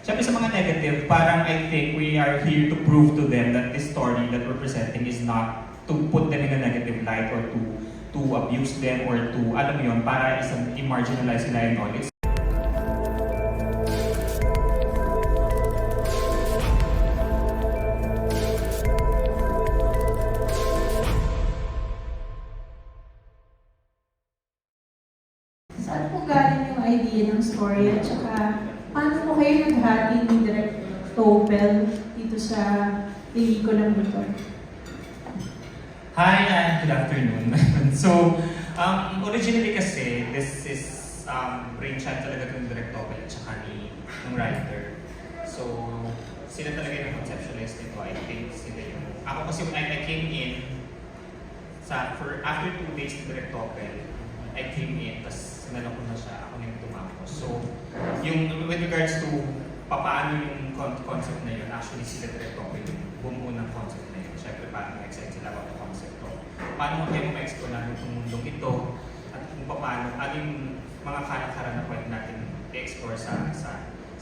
Siyempre sa mga negative, parang I think we are here to prove to them that this story that we're presenting is not to put them in a negative light or to abuse them or to, alam mo yun, para isang i-marginalize sila and all. It's Saan po galing yung idea ng story at saka paano po kayo naghati ni Direk Topel dito sa pelikula ng ito? Hi and good afternoon. So, originally kasi, this is brainchild talaga ng Direk Topel at saka ng writer. So, sila talaga yung conceptualist nito. I think sila yung... Ako kasi when I came in, after 2 days ng Direk Topel, I came in, tapos sinala ko na siya, ako na yung tumapos. So, yung with regards to paano yung concept na yun, actually sila Direk Topel yung bumuo ng concept na yun. Siyempre, parang excited sila about the concept ko. Paano mo kayo ma-explore natin itong mundong ito at kung paano, ano yung mga karakara na pwede natin i-explore sa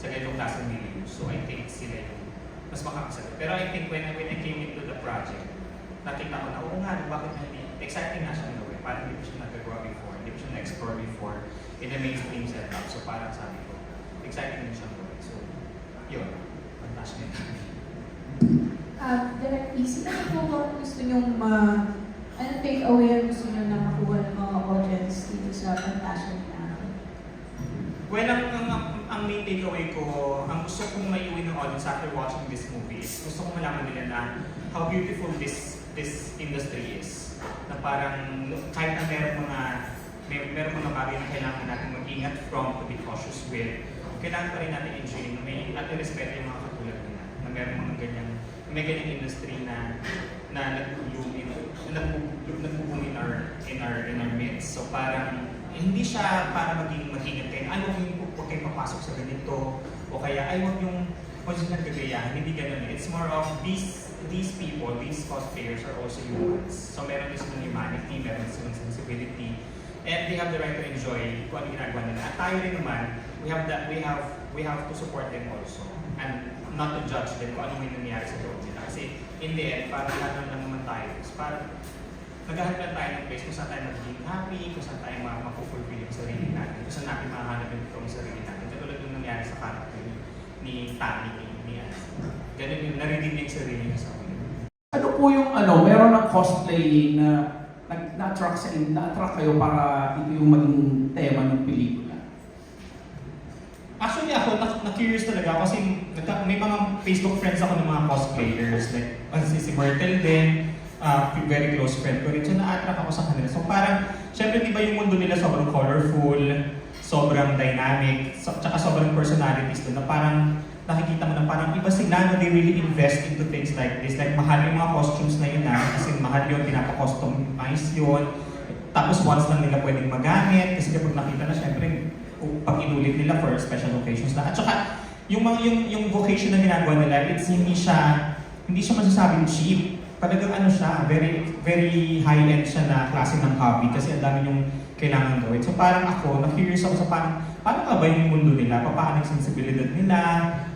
ganitong klaseng milieu. So, I think sila yung mas makakasagot. Pero I think when I came into the project, nakita ko na, oo nga, bakit hindi? Exciting nga siya in a way. Parang hindi ko siya nagagawa before, hindi ko siya na-explore before in a mainstream setup. So parang sabi ko, exciting din siyang gawin. So, yun. Fantastic. Direk Easy, ano po ba gusto nyong anong take away ang gusto nyo na makuha ng mga audience dito sa Fantastic natin? Well, ang main takeaway ko, ang gusto kong maiuwi ng audience after watching this movie is gusto kong malaman nila na how beautiful this industry is. Na parang kahit na meron mga bagay na kailangan natin mag-ingat from, to be cautious with, kailangan pa rin natin enjoy na may at respeto yung mga katulad nila. Na may ganyang industry na nagbo-boom in our midst. So parang hindi siya para maging mag-ingat kayo. Ay, huwag kayong papasok sa ganito. O kaya, ay, huwag yung nagagayahan. Hindi ganun. It's more of these people, these cosplayers are also humans. So meron din silang humanity, meron din silang sensibility, and they have the right to enjoy kung ano ginagawa nila. At tayo rin naman, we have to support them also. And not to judge them kung ano may nangyayari sa loob nila. Kasi in the end, parang lahat lang naman tayo. Parang naghahanap lang tayo ng place kung saan tayo magiging happy, kung saan tayo mapufulfill yung sarili natin, kung saan natin makahanap yung sarili natin. Katulad yung nangyari sa character ni Tani, ni Anne. Ganun yung narinig niya yung sarili niya sa akin. Ano po yung meron ng cosplaying na na-attract kayo para ito yung maging tema ng pelikula? Actually ako, na-curious talaga kasi may mga Facebook friends ako ng mga cosplayers. Like, si Myrtle din, very close friend ko rin. So na-attract ako sa kanila. So parang, syempre di ba yung mundo nila sobrang colorful, sobrang dynamic, tsaka sobrang personalities doon na parang nakikita mo na parang iba sila na they really invest into things like this. Like mahal yung mga costumes na yun kasi mahal yun, pinapa-customize yun. Tapos once lang nila pwedeng magamit kasi kapag nakita na syempre pag inulit nila for special occasions na. At saka yung vocation na ginagawa nila, hindi siya masasabing cheap. Talagang siya, very very high-end siya na klase ng hobby kasi ang dami yung kailangan gawin. So parang ako, na-curious ako sa paano nga ba yung mundo nila, paano yung sensibilidad nila,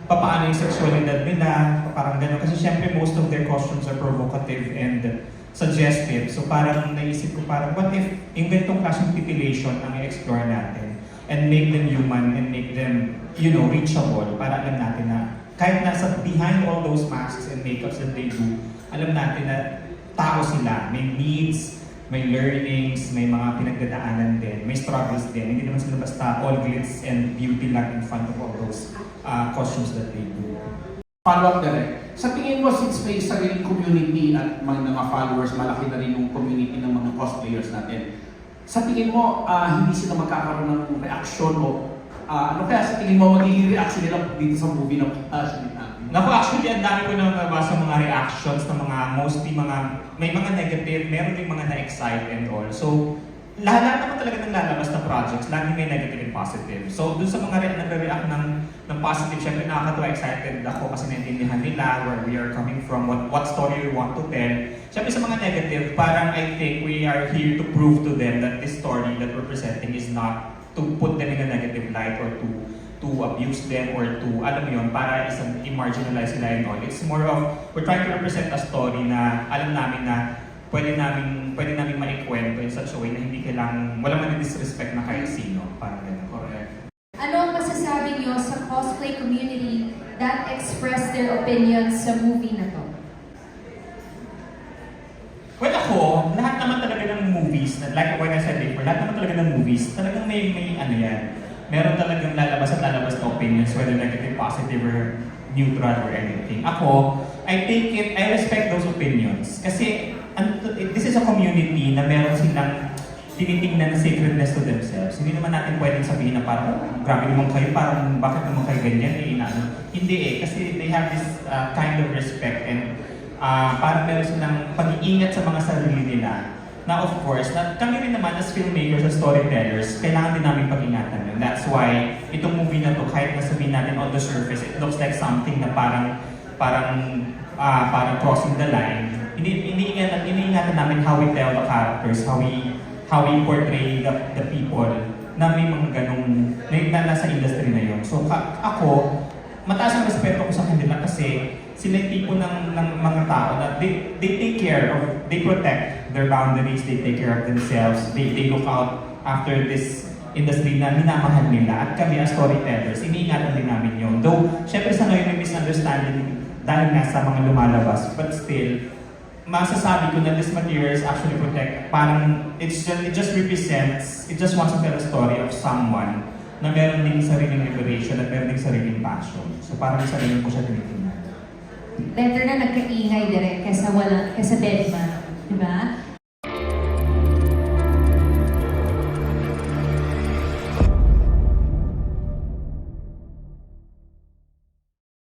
paano yung sexualidad nila, parang gano'n. Kasi syempre most of their costumes are provocative and suggestive. So parang naisip ko what if yung ganitong klaseng titillation ang i-explore natin and make them human and make them, reachable para alam natin na kahit nasa behind all those masks and makeups that they do, alam natin na tao sila, may needs, may learnings, may mga pinagdadaanan din, may struggles din. Hindi naman sila basta all glitz and beauty lang in front of all those costumes that they do. Follow-up direct. Sa tingin mo, since may sariling community at mga followers, malaki na rin yung community ng mga cosplayers natin, sa tingin mo, hindi sila magkakaroon ng reaksyon o ano kaya sa tingin mo magiging reaction nila dito sa movie ng Naku, actually, ang dami ko nang nabasa mga reactions ng mostly may mga negative, meron din mga na-excite and all. So, lahat naman talaga ng lalabas na projects, lagi may negative and positive. So, dun sa mga nagre-react ng positive, syempre nakakatuwa, excited ako kasi naintindihan nila where we are coming from, what story we want to tell. Syempre sa mga negative, parang I think we are here to prove to them that this story that we're presenting is not to put them in a negative light or to abuse them or to, alam mo yun, para isang i-marginalize sila and all. It's more of, we're trying to represent a story na alam namin na pwede namin maikwento in such a way na hindi kailangang, walang disrespect na kahit sino. Parang ganun. Correct. Ano ang masasabi niyo sa cosplay community that express their opinions sa movie na to? Well ako, lahat naman talaga ng movies, like what I said before, lahat naman talaga ng movies, talagang may ano yan. Meron talagang lalabas at lalabas na opinions, whether negative, positive, or neutral, or anything. Ako, I respect those opinions. Kasi, this is a community na meron silang tinitingnan na sacredness to themselves. Hindi naman natin pwedeng sabihin na parang, grabe naman kayo, parang bakit naman kayo ganyan, Hindi kasi they have this kind of respect and parang meron silang pag-iingat sa mga sarili nila. Na of course, kami rin naman as filmmakers, as storytellers, kailangan din namin pag-ingatan yun. That's why, itong movie na to, kahit nasabihin natin on the surface, it looks like something na parang crossing the line. Iniingatan namin how we tell the characters, how we portray the people na may mga ganong, na nasa industry na yun. So ako, mataas ang respeto ko sa kanila kasi sila yung tipo ng mga tao na they take care of, they protect their boundaries, they take care of themselves, they look out after this industry na minamahal nila. At kami as storytellers, iniingatan din namin yun. Though, syempre sa ngayon may misunderstanding dahil nga sa mga lumalabas, but still, masasabi ko na this materials actually protect, parang it just represents, it just wants to tell a story of someone na meron ding sariling liberation at meron ding sariling passion. So parang sarili ko siya tinitingnan. Better na nagkaingay direct kaysa dead man, di ba?